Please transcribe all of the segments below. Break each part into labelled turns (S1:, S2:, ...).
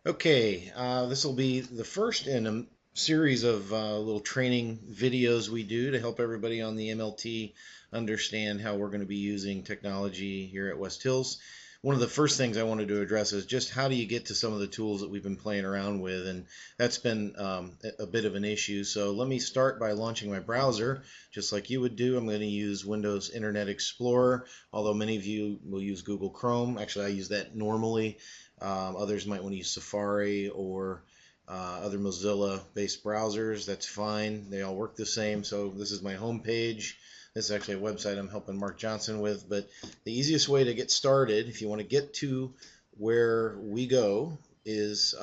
S1: Okay, this will be the first in a series of little training videos we do to help everybody on the MLT understand how we're going to be using technology here at West Hills. One of the first things I wanted to address is just how do you get to some of the tools that we've been playing around with, and that's been a bit of an issue. So let me start by launching my browser, just like you would do. I'm going to use Windows Internet Explorer, although many of you will use Google Chrome. Actually, I use that normally. Others might want to use Safari or other Mozilla-based browsers. That's fine. They all work the same. So this is my home page. This is actually a website I'm helping Mark Johnson with. But the easiest way to get started, if you want to get to where we go, is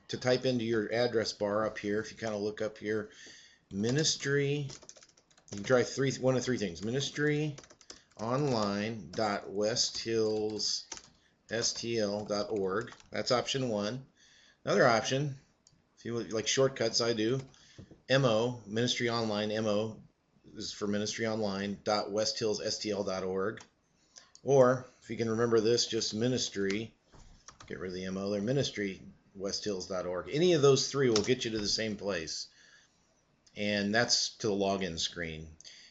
S1: to type into your address bar up here. If you kind of look up here, ministry. You can try one of three things: ministryonline.westhillsstl.org. That's option one. Another option, if you like shortcuts, I do. MO, Ministry Online, MO is for ministryonline.westhillsstl.org. Or, if you can remember this, just ministry, get rid of the MO there, ministry.westhills.org. Any of those three will get you to the same place. And that's to the login screen.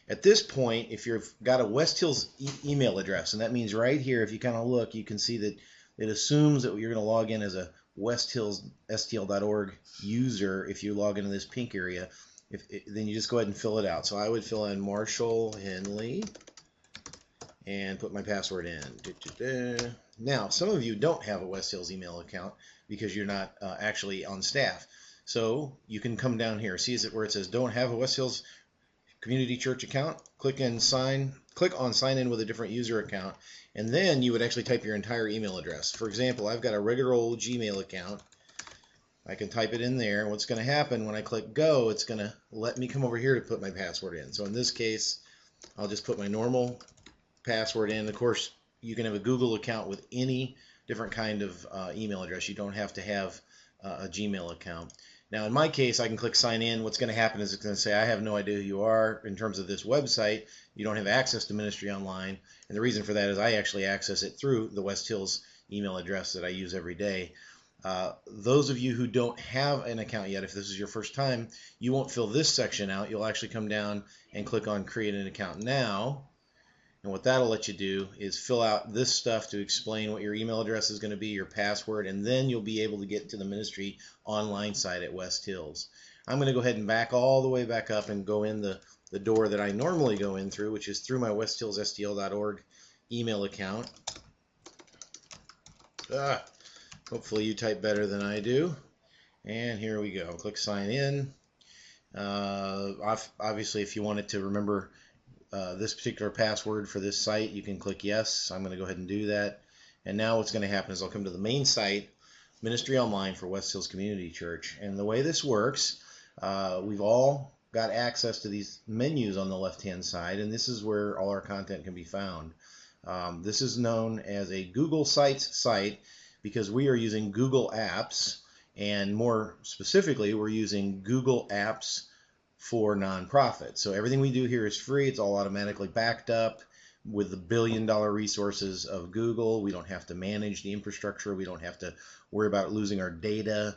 S1: At this point, if you've got a West Hills email address, and that means right here, if you kind of look, you can see that it assumes that you're going to log in as a westhillsstl.org user if you log into this pink area. Then you just go ahead and fill it out. So I would fill in Marshall Henley and put my password in. Now, some of you don't have a West Hills email account because you're not actually on staff. So you can come down here. See where it says don't have a West Hills Community Church account? Click on sign in with a different user account, and then you would actually type your entire email address. For example, I've got a regular old Gmail account. I can type it in there. What's going to happen when I click go, it's going to let me come over here to put my password in. So in this case, I'll just put my normal password in. Of course, you can have a Google account with any different kind of email address. You don't have to have a Gmail account. Now, in my case, I can click sign in. What's going to happen is it's going to say, I have no idea who you are. In terms of this website, you don't have access to Ministry Online. And the reason for that is I actually access it through the West Hills email address that I use every day. Those of you who don't have an account yet, if this is your first time, you won't fill this section out. You'll actually come down and click on create an account now. And what that'll let you do is fill out this stuff to explain what your email address is going to be, your password, and then you'll be able to get to the ministry online site at West Hills. I'm going to go ahead and back all the way back up and go in the door that I normally go in through, which is through my westhillsstl.org email account. Hopefully you type better than I do. And here we go. Click sign in. Obviously, if you wanted to remember this particular password for this site, you can click yes. I'm going to go ahead and do that. And now what's going to happen is I'll come to the main site, Ministry Online for West Hills Community Church. And the way this works, we've all got access to these menus on the left-hand side, and this is where all our content can be found. This is known as a Google Sites site because we are using Google Apps, and more specifically, we're using Google Apps for nonprofits. So everything we do here is free. It's all automatically backed up with the billion-dollar resources of Google. We don't have to manage the infrastructure. We don't have to worry about losing our data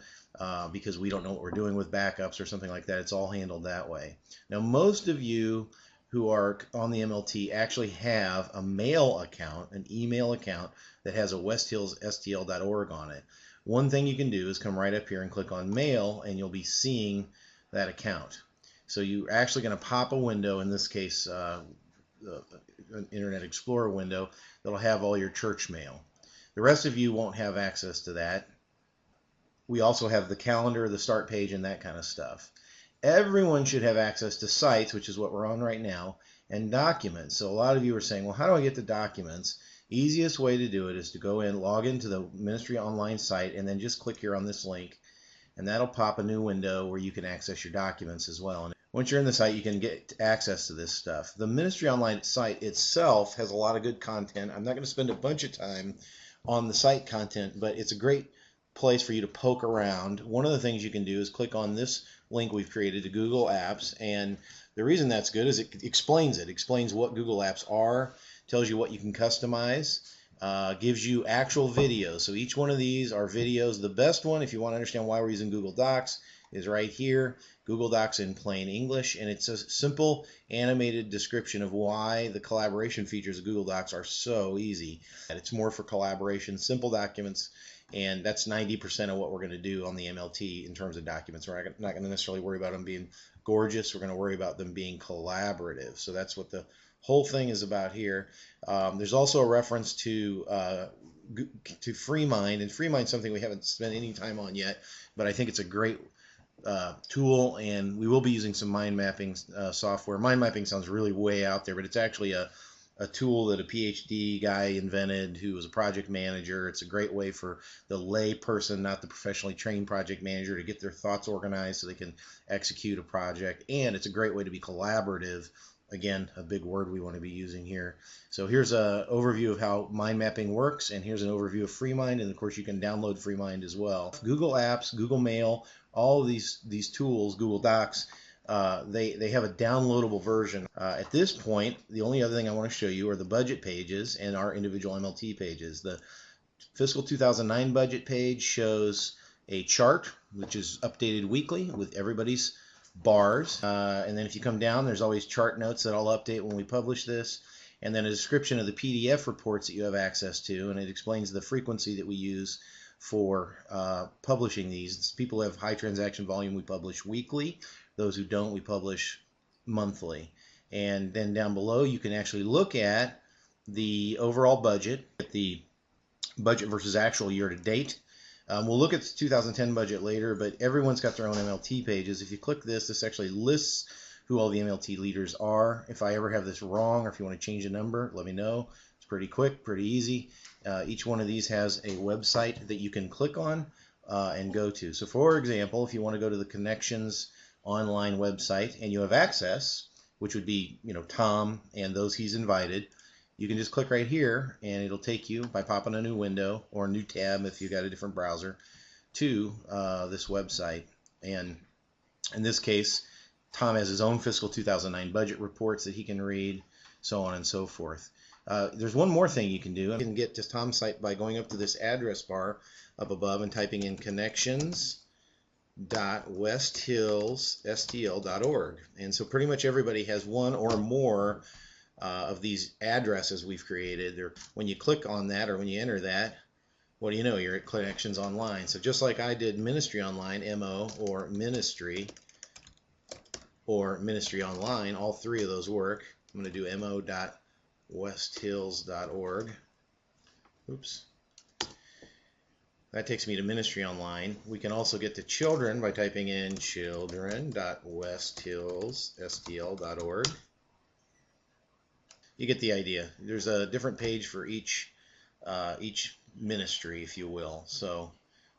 S1: because we don't know what we're doing with backups or something like that. It's all handled that way. Now, most of you who are on the MLT actually have a mail account, an email account that has a westhillsstl.org on it. One thing you can do is come right up here and click on mail, and you'll be seeing that account. So you're actually going to pop a window, in this case, an Internet Explorer window, that'll have all your church mail. The rest of you won't have access to that. We also have the calendar, the start page, and that kind of stuff. Everyone should have access to sites, which is what we're on right now, and documents. So a lot of you are saying, well, how do I get to documents? Easiest way to do it is to go in, log into the Ministry Online site, and then just click here on this link, and that'll pop a new window where you can access your documents as well. And once you're in the site, you can get access to this stuff. The Ministry Online site itself has a lot of good content. I'm not going to spend a bunch of time on the site content, but it's a great place for you to poke around. One of the things you can do is click on this link we've created to Google Apps, and the reason that's good is it explains what Google Apps are, tells you what you can customize, gives you actual videos. So each one of these are videos. The best one, if you want to understand why we're using Google Docs, is right here. Google Docs in plain English, and it's a simple animated description of why the collaboration features of Google Docs are so easy. And it's more for collaboration, simple documents, and that's 90% of what we're going to do on the MLT in terms of documents. We're not going to necessarily worry about them being gorgeous. We're going to worry about them being collaborative. So that's what the whole thing is about here. There's also a reference to FreeMind, and FreeMind is something we haven't spent any time on yet, but I think it's a great tool, and we will be using some mind mapping software. Mind mapping sounds really way out there, but it's actually a tool that a PhD guy invented who was a project manager. It's a great way for the lay person, not the professionally trained project manager, to get their thoughts organized so they can execute a project. And it's a great way to be collaborative. Again, a big word we want to be using here. So here's an overview of how mind mapping works, and here's an overview of FreeMind, and of course you can download FreeMind as well. Google Apps, Google Mail, all of these tools, Google Docs, they have a downloadable version. At this point, the only other thing I want to show you are the budget pages and our individual MLT pages. The fiscal 2009 budget page shows a chart, which is updated weekly with everybody's bars. And then if you come down, there's always chart notes that I'll update when we publish this. And then a description of the PDF reports that you have access to, and it explains the frequency that we use for publishing these. People who have high transaction volume, we publish weekly. Those who don't, we publish monthly. And then down below, you can actually look at the overall budget, the budget versus actual year to date. We'll look at the 2010 budget later, but everyone's got their own MLT pages. If you click this, this actually lists who all the MLT leaders are. If I ever have this wrong, or if you want to change a number, let me know. It's pretty quick, pretty easy. Each one of these has a website that you can click on and go to. So for example, if you want to go to the Connections online website and you have access, which would be, Tom and those he's invited, you can just click right here and it'll take you, by popping a new window or a new tab if you've got a different browser, to this website. And in this case, Tom has his own fiscal 2009 budget reports that he can read, so on and so forth. There's one more thing you can do. You can get to Tom's site by going up to this address bar up above and typing in connections.westhillsstl.org. And so pretty much everybody has one or more of these addresses we've created. When you click on that or when you enter that, what do you know? You're at Connections Online. So just like I did Ministry Online, MO, or Ministry Online, all three of those work. I'm going to do mo.westhills.org. Oops. That takes me to Ministry Online. We can also get to Children by typing in children.westhillsstl.org. You get the idea. There's a different page for each ministry, if you will. So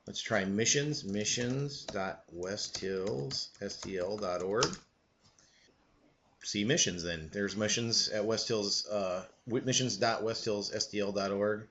S1: let's try missions, missions.westhillsstl.org. See missions then. There's missions at West Hills, missions.westhillsstl.org,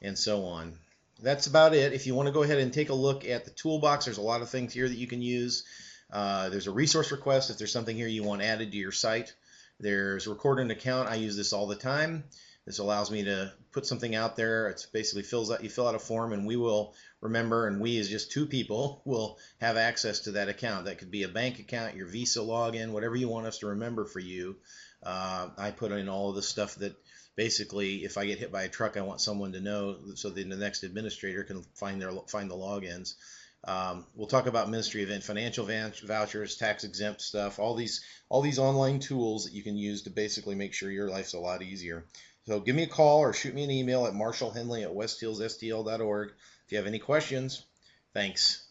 S1: and so on. That's about it. If you want to go ahead and take a look at the toolbox, there's a lot of things here that you can use. There's a resource request if there's something here you want added to your site. There's record an account. I use this all the time. This allows me to put something out there. It's basically you fill out a form, and we will remember, and we as just two people will have access to that account. That could be a bank account, your Visa login, whatever you want us to remember for you. I put in all of the stuff that basically, if I get hit by a truck, I want someone to know so that the next administrator can find the logins. We'll talk about ministry event financial vouchers, tax exempt stuff, all these online tools that you can use to basically make sure your life's a lot easier. So give me a call or shoot me an email at marshallhenley@westhillsstl.org if you have any questions. Thanks.